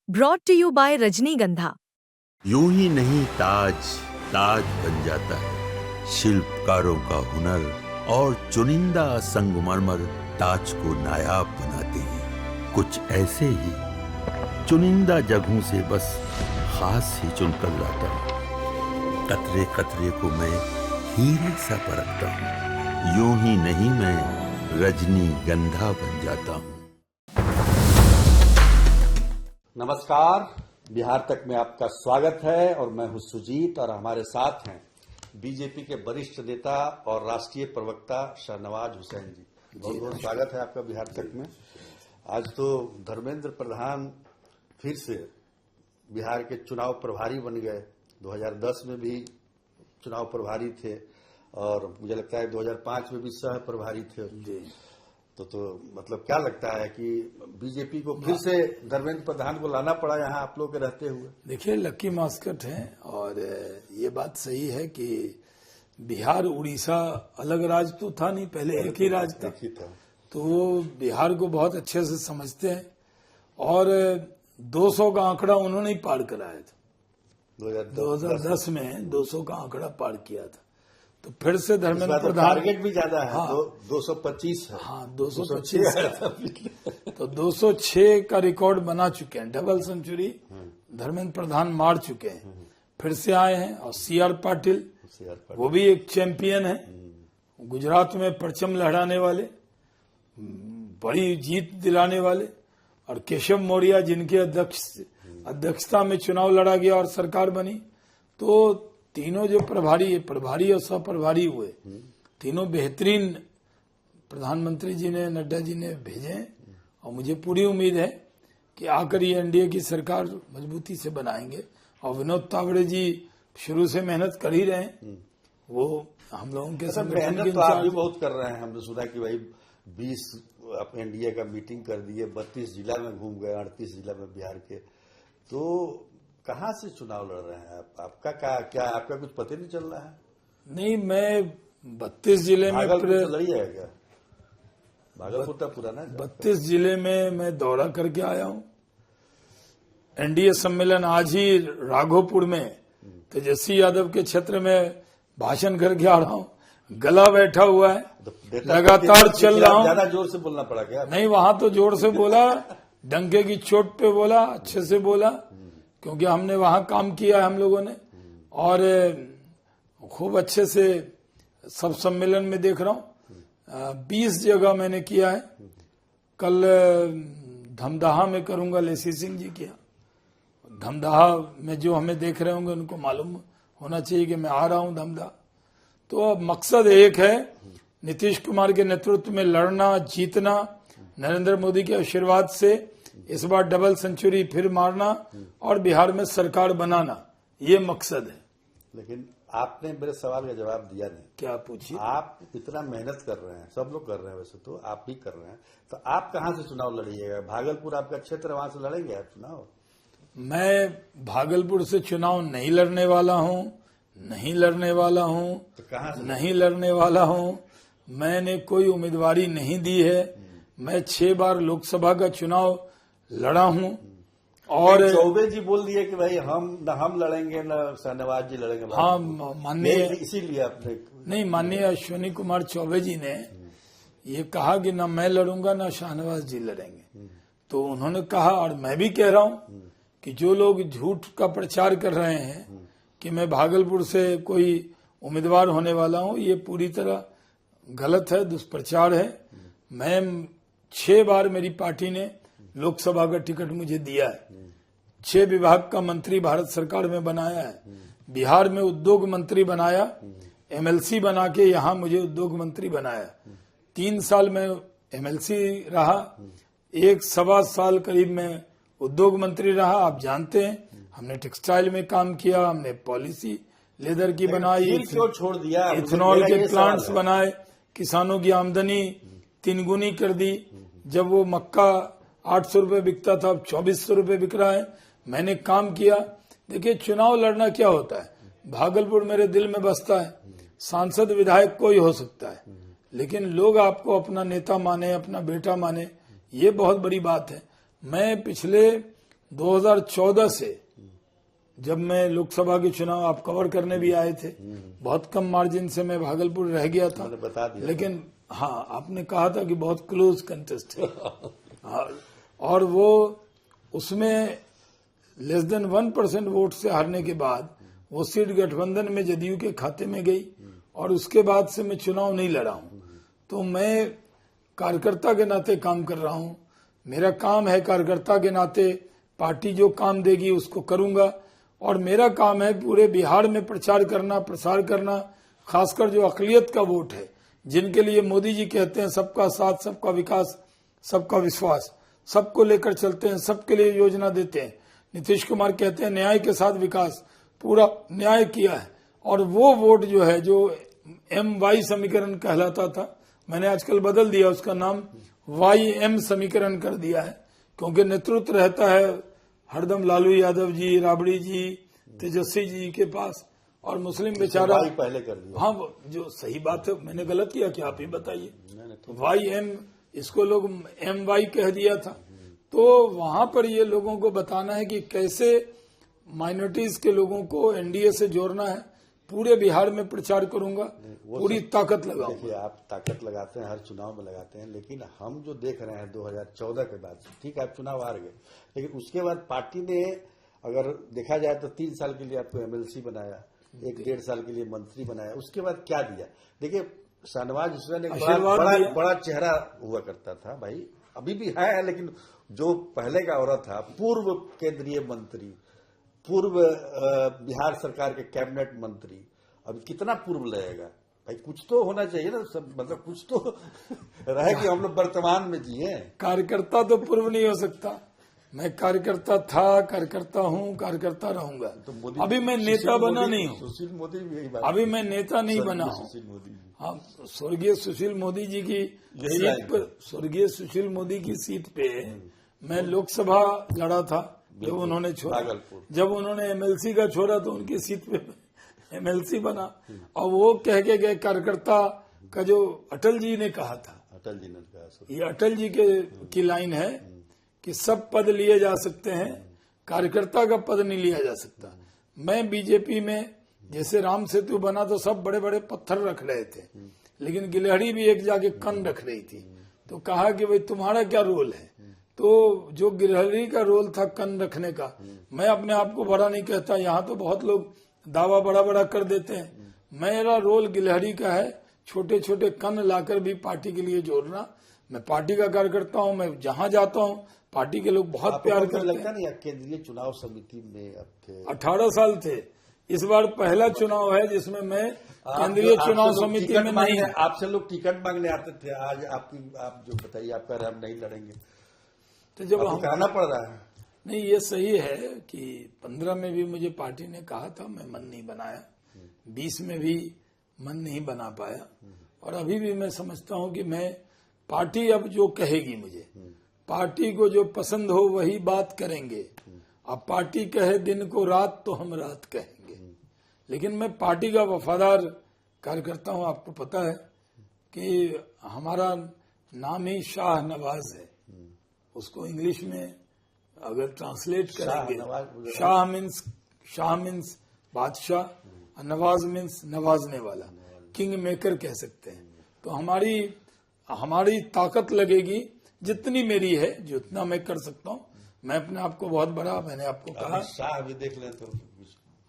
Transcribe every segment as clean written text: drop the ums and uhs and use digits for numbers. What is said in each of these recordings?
Brought to you bye रजनीगंधा। यूं ही नहीं ताज ताज बन जाता है, शिल्पकारों का हुनर और चुनिंदा संगमरमर ताज को नायाब बनाते हैं। कुछ ऐसे ही चुनिंदा जगहों से बस खास ही चुनकर लाता हूँ। कतरे कतरे को मैं हीरे सा परखता हूँ। यूं ही नहीं मैं रजनीगंधा बन जाता हूँ। नमस्कार, बिहार तक में आपका स्वागत है और मैं हूं सुजीत और हमारे साथ हैं बीजेपी के वरिष्ठ नेता और राष्ट्रीय प्रवक्ता शाहनवाज हुसैन जी। बहुत बहुत स्वागत है आपका बिहार तक में। आज तो धर्मेंद्र प्रधान फिर से बिहार के चुनाव प्रभारी बन गए। 2010 में भी चुनाव प्रभारी थे और मुझे लगता है 2005 में भी सह प्रभारी थे जी। तो मतलब क्या लगता है कि बीजेपी को फिर से धर्मेंद्र प्रधान को लाना पड़ा यहाँ आप लोग के रहते हुए? देखिए, लकी मास्कट है और ये बात सही है कि बिहार उड़ीसा अलग राज्य तो था नहीं, पहले एक ही राज्य था। तो वो बिहार को बहुत अच्छे से समझते हैं और 200 का आंकड़ा उन्होंने ही पार कराया था। 2010 में 200 का आंकड़ा पार किया था। तो फिर से धर्मेंद्र प्रधान, टारगेट भी ज्यादा है। हाँ, 225 है। हाँ, 225 है। तो 206 का रिकॉर्ड बना चुके हैं, डबल सेंचुरी धर्मेंद्र प्रधान मार चुके हैं। फिर से आए हैं और सीआर पाटिल वो भी एक चैंपियन है, गुजरात में परचम लहराने वाले, बड़ी जीत दिलाने वाले, और केशव मौर्य जिनके अध्यक्षता में चुनाव लड़ा गया और सरकार बनी। तो तीनों जो प्रभारी और सह प्रभारी हुए, तीनों बेहतरीन प्रधानमंत्री जी ने, नड्डा जी ने भेजे हैं और मुझे पूरी उम्मीद है कि आकर ये एनडीए की सरकार मजबूती से बनाएंगे। और विनोद तावड़े जी शुरू से मेहनत कर ही रहे हैं। वो हम लोगों के संगठन की तो आप भी बहुत कर रहे हैं। हमने सुना कि भाई 20 एनडीए का मीटिंग कर दिए, 32 जिला में घूम गए, 38 जिला में बिहार के। तो कहाँ से चुनाव लड़ रहे हैं आप? आपका क्या आपका कुछ पता नहीं चल रहा है? नहीं, मैं 32 जिले में लड़ी है क्या? भागलपुर तो पुराना 32 जिले में मैं दौरा करके आया हूँ। एनडीए सम्मेलन आज ही राघोपुर में तेजस्वी यादव के क्षेत्र में भाषण करके आ रहा हूँ। गला बैठा हुआ है, लगातार चल रहा हूँ। ज्यादा जोर से बोलना पड़ा क्या? नहीं, वहां तो जोर से बोला, डंके की चोट पे बोला, अच्छे से बोला, क्योंकि हमने वहां काम किया है हम लोगों ने। और खूब अच्छे से सब सम्मेलन में देख रहा हूँ। 20 जगह मैंने किया है। कल धमदाहा में करूंगा, लेसी सिंह जी किया। धमदाहा में जो हमें देख रहे होंगे उनको मालूम होना चाहिए कि मैं आ रहा हूं धमदाहा। तो अब मकसद एक है, नीतीश कुमार के नेतृत्व में लड़ना, जीतना, नरेंद्र मोदी के आशीर्वाद से इस बार डबल सेंचुरी फिर मारना और बिहार में सरकार बनाना, ये मकसद है। लेकिन आपने मेरे सवाल का जवाब दिया नहीं। क्या पूछिए? आप इतना मेहनत कर रहे हैं, सब लोग कर रहे हैं, वैसे तो आप भी कर रहे हैं, तो आप कहां से चुनाव लड़िएगा? भागलपुर आपका क्षेत्र, वहां से लड़ेंगे आप चुनाव? मैं भागलपुर से चुनाव नहीं लड़ने वाला हूं, नहीं लड़ने वाला हूं। तो कहां से? नहीं लड़ने वाला हूं। मैंने कोई उम्मीदवारी नहीं दी है। मैं 6 बार लोकसभा का चुनाव लड़ा हूं। और चौबे जी बोल दिए कि भाई हम लड़ेंगे, न शाहनवाज जी लड़ेंगे। हाँ, माननीय, इसीलिए आपने नहीं, माननीय अश्विनी कुमार चौबे जी ने ये कहा कि न मैं लड़ूंगा न शाहनवाज जी लड़ेंगे। तो उन्होंने कहा, और मैं भी कह रहा हूं कि जो लोग झूठ का प्रचार कर रहे हैं कि मैं भागलपुर से कोई उम्मीदवार होने वाला हूं, ये पूरी तरह गलत है, दुष्प्रचार है। मैं 6 बार मेरी पार्टी ने लोकसभा का टिकट मुझे दिया है। 6 विभाग का मंत्री भारत सरकार में बनाया है। बिहार में उद्योग मंत्री बनाया, एमएलसी बना के यहाँ मुझे उद्योग मंत्री बनाया। 3 साल में एमएलसी रहा, 1.25 साल करीब में उद्योग मंत्री रहा। आप जानते हैं, हमने टेक्सटाइल में काम किया, हमने पॉलिसी लेदर की बनाई, क्यों छोड़ दिया? इथेनॉल के प्लांट्स बनाए, किसानों की आमदनी 3 गुनी कर दी। जब वो मक्का 800 रुपए बिकता था, अब 2400 रुपए बिक रहा है। मैंने काम किया। देखिए, चुनाव लड़ना क्या होता है? भागलपुर मेरे दिल में बसता है। सांसद विधायक कोई हो सकता है, लेकिन लोग आपको अपना नेता माने, अपना बेटा माने, ये बहुत बड़ी बात है। मैं पिछले 2014 से जब मैं लोकसभा के चुनाव आप कवर करने भी आए थे, बहुत कम मार्जिन से मैं भागलपुर रह गया था, मैंने बता दिया। लेकिन हाँ, आपने कहा था कि बहुत क्लोज कंटेस्ट है। हाँ, और वो उसमें लेस देन 1% वोट से हारने के बाद वो सीट गठबंधन में जदयू के खाते में गई और उसके बाद से मैं चुनाव नहीं लड़ा हूं। तो मैं कार्यकर्ता के नाते काम कर रहा हूं। मेरा काम है कार्यकर्ता के नाते पार्टी जो काम देगी उसको करूंगा, और मेरा काम है पूरे बिहार में प्रचार करना, प्रसार करना, खासकर जो अकलियत का वोट है, जिनके लिए मोदी जी कहते हैं सबका साथ, सबका विकास, सबका विश्वास, सबको लेकर चलते हैं, सबके लिए योजना देते हैं। नीतीश कुमार कहते हैं न्याय के साथ विकास, पूरा न्याय किया है। और वो वोट जो है, जो MY समीकरण कहलाता था, मैंने आजकल बदल दिया, उसका नाम YM समीकरण कर दिया है, क्योंकि नेतृत्व रहता है हरदम लालू यादव जी, राबड़ी जी, तेजस्वी जी के पास, और मुस्लिम बेचारा पहले कर दिया। हाँ, जो सही बात है, मैंने गलत किया क्या, आप ही बताइए। YM, इसको लोग MY कह दिया था। तो वहां पर ये लोगों को बताना है कि कैसे माइनॉरिटीज के लोगों को एनडीए से जोड़ना है। पूरे बिहार में प्रचार करूंगा, पूरी ताकत लगाऊंगा। देखिए, आप ताकत लगाते हैं, हर चुनाव में लगाते हैं, लेकिन हम जो देख रहे हैं 2014 के बाद, ठीक है आप चुनाव हार गए, लेकिन उसके बाद पार्टी ने, अगर देखा जाए तो 3 साल के लिए आपको MLC बनाया, 1-1.5 साल के लिए मंत्री बनाया, उसके बाद क्या दिया। देखिए, शाहनवाज हुसैन एक बड़ा चेहरा हुआ करता था भाई, अभी भी है, लेकिन जो पहले का औरत था, पूर्व केंद्रीय मंत्री, पूर्व बिहार सरकार के कैबिनेट मंत्री, अब कितना पूर्व लगेगा भाई, कुछ तो होना चाहिए ना, सब मतलब कुछ तो रहे कि हम लोग वर्तमान में जिए। कार्यकर्ता तो पूर्व नहीं हो सकता। मैं कार्यकर्ता था, कार्यकर्ता हूँ, कार्यकर्ता रहूंगा। तो अभी मैं नेता बना नहीं हूँ, सुशील मोदी भी यही बात, अभी मैं नेता नहीं बना हूँ। सुशील मोदी, हाँ, स्वर्गीय सुशील मोदी जी की सीट पर, स्वर्गीय सुशील मोदी की सीट पे मैं लोकसभा लड़ा था, जब उन्होंने छोड़ा, जब उन्होंने MLC का छोड़ा तो उनकी सीट पे MLC बना। और वो कह के गए कार्यकर्ता का, जो अटल जी ने कहा था, अटल जी ने कहा, ये अटल जी की लाइन है कि सब पद लिए जा सकते हैं, कार्यकर्ता का पद नहीं लिया जा सकता। मैं बीजेपी में जैसे राम सेतु बना तो सब बड़े बड़े पत्थर रख रहे थे, लेकिन गिलहरी भी एक जाके कन रख रही थी। तो कहा कि भाई तुम्हारा क्या रोल है, तो जो गिलहरी का रोल था कन रखने का, मैं अपने आप को बड़ा नहीं कहता, यहाँ तो बहुत लोग दावा बड़ा बड़ा कर देते हैं, मेरा रोल गिलहरी का है, छोटे छोटे कन लाकर भी पार्टी के लिए जोड़ना। मैं पार्टी का कार्यकर्ता हूँ, मैं जहाँ जाता हूँ पार्टी के लोग बहुत प्यार करते लगता नहीं केंद्रीय चुनाव समिति में आपके 18 साल थे। इस बार पहला चुनाव है जिसमें मैं केंद्रीय चुनाव समिति में नहीं है। आपसे लोग टिकट मांगने आते थे, आज आप जो बताइए, आप कह रहे हैं हम नहीं लड़ेंगे, तो जब हम कहना पड़ रहा है। नहीं, ये सही है कि 15 में भी मुझे पार्टी ने कहा था, मैं मन नहीं बनाया, 20 में भी मन नहीं बना पाया, और अभी भी मैं समझता हूं कि मैं, पार्टी अब जो कहेगी मुझे, पार्टी को जो पसंद हो वही बात करेंगे। अब पार्टी कहे दिन को रात तो हम रात कहेंगे, लेकिन मैं पार्टी का वफादार कार्यकर्ता हूं। आपको पता है कि हमारा नाम ही शाह नवाज है, उसको इंग्लिश में अगर ट्रांसलेट करेंगे, शाह मीन्स बादशाह, नवाज मीन्स नवाजने वाला, किंग मेकर कह सकते हैं। तो हमारी ताकत लगेगी जितनी मेरी है, जितना मैं कर सकता हूँ। मैं अपने आप को बहुत बड़ा, मैंने आपको कहा, शाह भी देख लें तो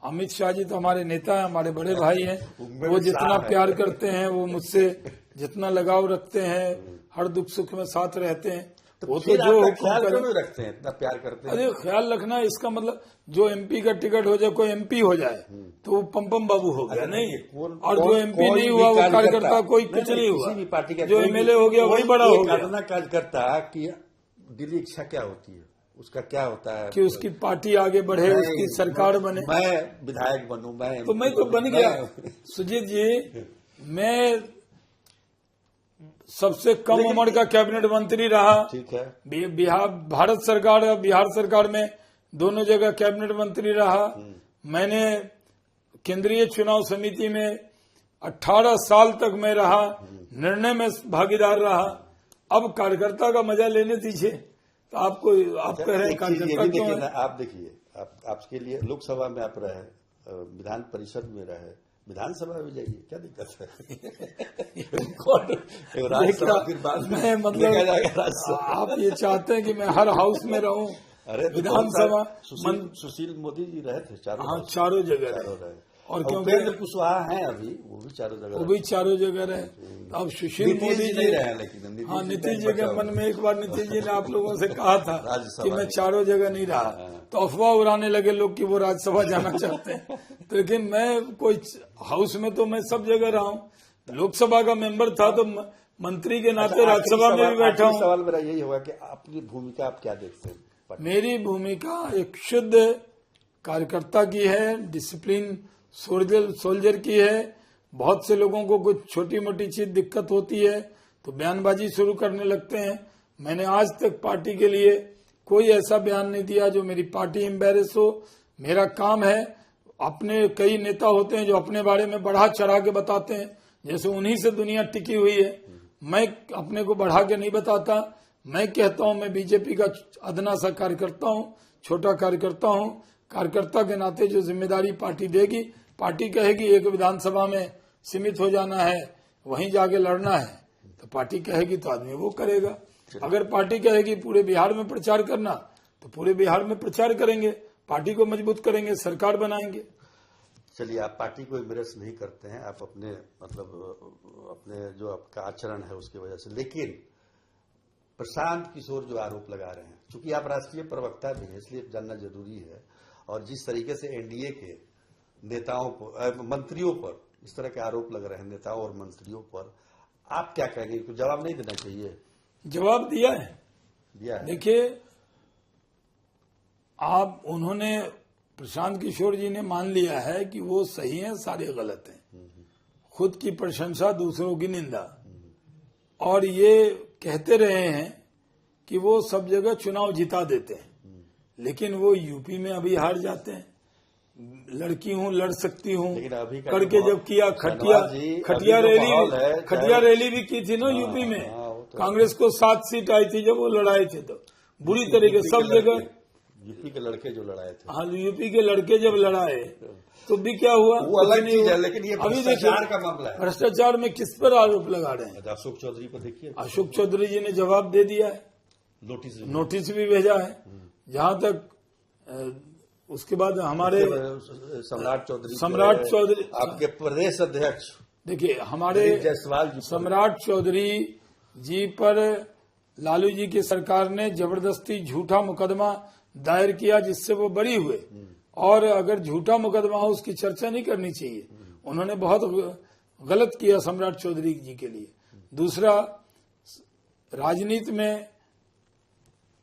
अमित शाह जी तो हमारे नेता हैं, हमारे बड़े भाई हैं, वो जितना प्यार करते हैं, वो मुझसे जितना लगाव रखते हैं, हर दुख सुख में साथ रहते हैं, वो तो जो ख्याल क्यों रखते हैं, इतना प्यार करते हैं। अरे ख्याल रखना, इसका मतलब जो MP का टिकट हो जाए, कोई MP हो जाए तो वो पम बाबू हो गया नहीं, और जो MP नहीं हुआ वो कार्यकर्ता कोई कुछ नहीं हुआ, जो MLA हो गया वही बड़ा हो गया। कार्यकर्ता की दिली इच्छा क्या होती है, उसका क्या होता है कि उसकी पार्टी आगे बढ़े, उसकी सरकार बने, मैं विधायक बनूं, मैं तो बन गया। सुजीत जी, मैं सबसे कम उम्र का कैबिनेट मंत्री रहा, ठीक है, बिहार सरकार में दोनों जगह कैबिनेट मंत्री रहा। मैंने केंद्रीय चुनाव समिति में 18 साल तक मैं रहा, निर्णय में भागीदार रहा। अब कार्यकर्ता का मजा लेने दीजिए, तो आपको आप कह रहे हैं एक चीज ये कार्यकर्ता भी क्यों देखिए ना, है? आप देखिए, आपके लिए लोकसभा में आप रहे, विधान परिषद में रहे, विधानसभा में जाइए, क्या दिक्कत है? राज्यसभा फिर बाद में मैं देखा जाएगा राज्यसभा। आप ये चाहते हैं कि मैं हर हाउस में रहूं? अरे तो विधानसभा सुशील मोदी जी रहे थे चारों, हाँ, चारों जगह चारों रहे। रहे। और और क्योंकि उपेंद्र कुशवाहा हैं अभी, वो भी चारों जगह वो भी चारों जगह रहे। अब सुशील नीतीश मोदी जी जी नहीं रहे, लेकिन हाँ, जी नीतीश जी बचा के हुआ। मन में एक बार नीतीश जी ने आप लोगों से कहा था राज्यसभा कि मैं में। चारों जगह नहीं रहा, तो अफवाह उड़ाने लगे लोग कि वो राज्यसभा जाना चाहते हैं। तो लेकिन मैं कोई हाउस में तो मैं सब जगह रहा हूँ, लोकसभा का मेंबर था तो मंत्री के नाते राज्यसभा में भी बैठा हूँ। सवाल मेरा यही होगा कि अपनी भूमिका आप क्या देखते हैं? मेरी भूमिका एक शुद्ध कार्यकर्ता की है, डिसिप्लिन सोल्जर की है। बहुत से लोगों को कुछ छोटी मोटी चीज दिक्कत होती है तो बयानबाजी शुरू करने लगते हैं। मैंने आज तक पार्टी के लिए कोई ऐसा बयान नहीं दिया जो मेरी पार्टी एम्बेरस हो। मेरा काम है, अपने कई नेता होते हैं जो अपने बारे में बढ़ा चढ़ा के बताते हैं, जैसे उन्हीं से दुनिया टिकी हुई है। मैं अपने को बढ़ा के नहीं बताता। मैं कहता हूं मैं बीजेपी का अदना सा कार्यकर्ता हूं, छोटा कार्यकर्ता हूं। कार्यकर्ता के नाते जो जिम्मेदारी पार्टी देगी, पार्टी कहेगी एक विधानसभा में सीमित हो जाना है, वहीं जाके लड़ना है, तो पार्टी कहेगी तो आदमी वो करेगा। अगर पार्टी कहेगी पूरे बिहार में प्रचार करना, तो पूरे बिहार में प्रचार करेंगे, पार्टी को मजबूत करेंगे, सरकार बनाएंगे। चलिए, आप पार्टी को एम्बेरस नहीं करते हैं, आप अपने मतलब अपने जो आपका आचरण है उसकी वजह से। लेकिन प्रशांत किशोर जो आरोप लगा रहे हैं, चूंकि आप राष्ट्रीय प्रवक्ता भी हैं इसलिए जानना जरूरी है, और जिस तरीके से एनडीए के नेताओं पर, मंत्रियों पर इस तरह के आरोप लग रहे हैं, नेताओं और मंत्रियों पर, आप क्या कहेंगे? कुछ जवाब नहीं देना चाहिए? जवाब दिया है। दिया है। देखिए, आप उन्होंने प्रशांत किशोर जी ने मान लिया है कि वो सही हैं, सारे गलत हैं। खुद की प्रशंसा, दूसरों की निंदा, और ये कहते रहे हैं कि वो सब जगह चुनाव जिता देते हैं, लेकिन वो यूपी में अभी हार जाते हैं। लड़की हूं, लड़ सकती हूं लेकिन अभी का करके जो जब किया, शहनवाज जी, खटिया अभी जो रैली, माहौल है, खटिया चाहे- रैली भी की थी ना यूपी में। वो तो- कांग्रेस को 7 सीट आई थी जब वो लड़ाए थे, तो बुरी तरीके सब जगह। यूपी के लड़के जो लड़ाए थे, हाँ, यूपी के लड़के जब लड़ाए तो भी क्या हुआ? वो अलग कुछ नहीं चीज है, हुआ। लेकिन ये अभी भ्रष्टाचार देखिए, का मामला है। भ्रष्टाचार में किस पर आरोप लगा रहे हैं? अशोक चौधरी को देखिए, अशोक चौधरी जी ने जवाब दे दिया है, नोटिस भी भेजा है। जहां तक उसके बाद हमारे सम्राट चौधरी, आपके प्रदेश अध्यक्ष देखिए हमारे दिलीप जायसवाल जी, सम्राट चौधरी जी पर लालू जी की सरकार ने जबरदस्ती झूठा मुकदमा दायर किया, जिससे वो बरी हुए। और अगर झूठा मुकदमा हो उसकी चर्चा नहीं करनी चाहिए। उन्होंने बहुत गलत किया सम्राट चौधरी जी के लिए। दूसरा, राजनीति में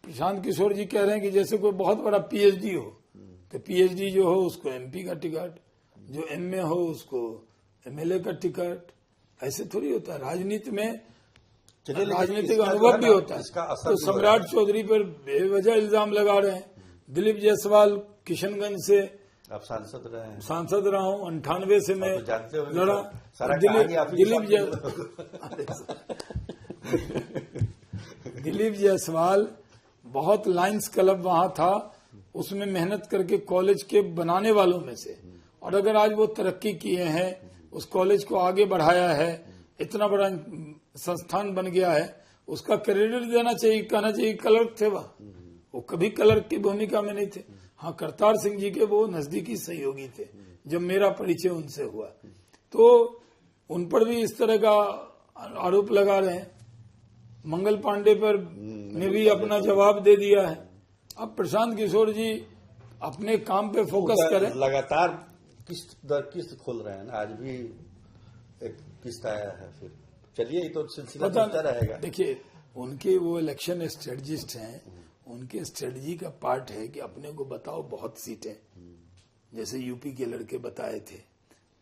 प्रशांत किशोर जी कह रहे हैं कि जैसे कोई बहुत बड़ा पीएचडी हो, तो पीएचडी जो हो उसको एमपी का टिकट, जो एमए हो उसको एमएलए का टिकट। ऐसे थोड़ी होता है राजनीति में, राजनीतिक अनुभव भी होता है। तो सम्राट चौधरी पर बेवजह इल्जाम लगा रहे हैं। दिलीप जायसवाल किशनगंज से आप सांसद रहे हैं, सांसद रहा हूं, 98 से मैं तो जानते हो लड़ा। सारा कहानी आप ही दिलीप जायसवाल बहुत लायंस क्लब वहां था, उसमें मेहनत करके कॉलेज के बनाने वालों में से। और अगर आज वो तरक्की किए हैं, उस कॉलेज को आगे बढ़ाया है, इतना बड़ा संस्थान बन गया है, उसका क्रेडिट देना चाहिए। कहना चाहिए क्लर्क थे वो कभी क्लर्क की भूमिका में नहीं थे। हाँ, करतार सिंह जी के वो नजदीकी सहयोगी थे जब मेरा परिचय उनसे हुआ। तो उन पर भी इस तरह का आरोप लगा रहे हैं। मंगल पांडे पर ने भी अपना जवाब दे दिया है। अब प्रशांत किशोर जी अपने काम पे फोकस करें। लगातार किस्त दर किस्त खोल रहे हैं, आज भी एक किस्त आया है। फिर चलिए, ये तो सिलसिला चलता रहेगा। देखिए, उनके वो इलेक्शन स्ट्रेटजिस्ट हैं, उनके स्ट्रेटजी का पार्ट है कि अपने को बताओ बहुत सीटें, जैसे यूपी के लड़के बताए थे,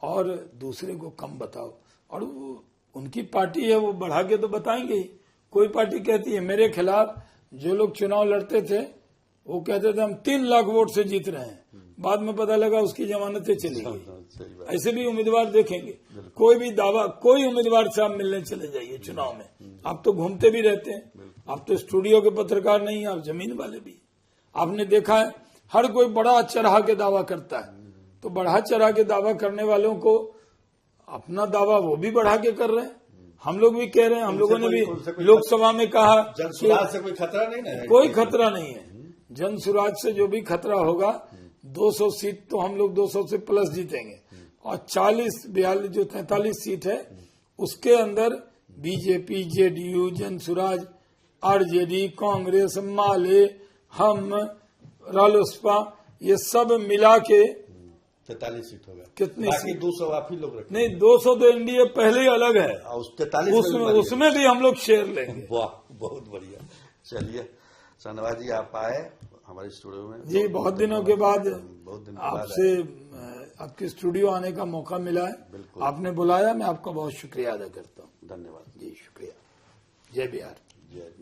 और दूसरे को कम बताओ। और वो उनकी पार्टी है, वो बढ़ा के तो बताएंगे ही। कोई पार्टी कहती है मेरे खिलाफ जो लोग चुनाव लड़ते थे वो कहते थे हम 3 लाख वोट से जीत रहे हैं, बाद में पता लगा उसकी जमानतें चली गई। ऐसे भी उम्मीदवार देखेंगे। कोई भी दावा, कोई उम्मीदवार से आप मिलने चले जाइए चुनाव में, आप तो घूमते भी रहते हैं। आप तो स्टूडियो के पत्रकार नहीं है, आप जमीन वाले भी। आपने देखा है हर कोई बड़ा चढ़ा के दावा करता है, तो बढ़ा चढ़ा के दावा करने वालों को अपना दावा वो भी बढ़ा के कर रहे हैं। हम लोग भी कह रहे हैं, हम लोगों ने भी लोकसभा में कहा जनसुराज से कोई खतरा नहीं है। कोई खतरा नहीं है। जनसुराज से जो भी खतरा होगा, 200 सीट तो हम लोग 200 से प्लस जीतेंगे, और 40-42 जो 43 सीट है उसके अंदर BJP, JDU, Jan Suraaj, RJD, Congress, Male, HAM, Ralospa, ये सब मिला के 43 सीट होगा। कितनी बाकी सीट? 200 आप ही लोग रखें। नहीं, 200 तो एनडीए पहले ही अलग है, और उस 43 उसमें भी हम लोग शेयर लेंगे। वाह, बहुत बढ़िया। चलिए शाहनवाज जी, आप आए हमारे स्टूडियो में। जी, बहुत दिनों के बाद बहुत दिन के बाद आपसे आपके स्टूडियो आने का मौका मिला है। बिल्कुल। आपने बुलाया, मैं आपका बहुत शुक्रिया अदा करता हूँ। धन्यवाद। जी शुक्रिया। जय बिहार। जय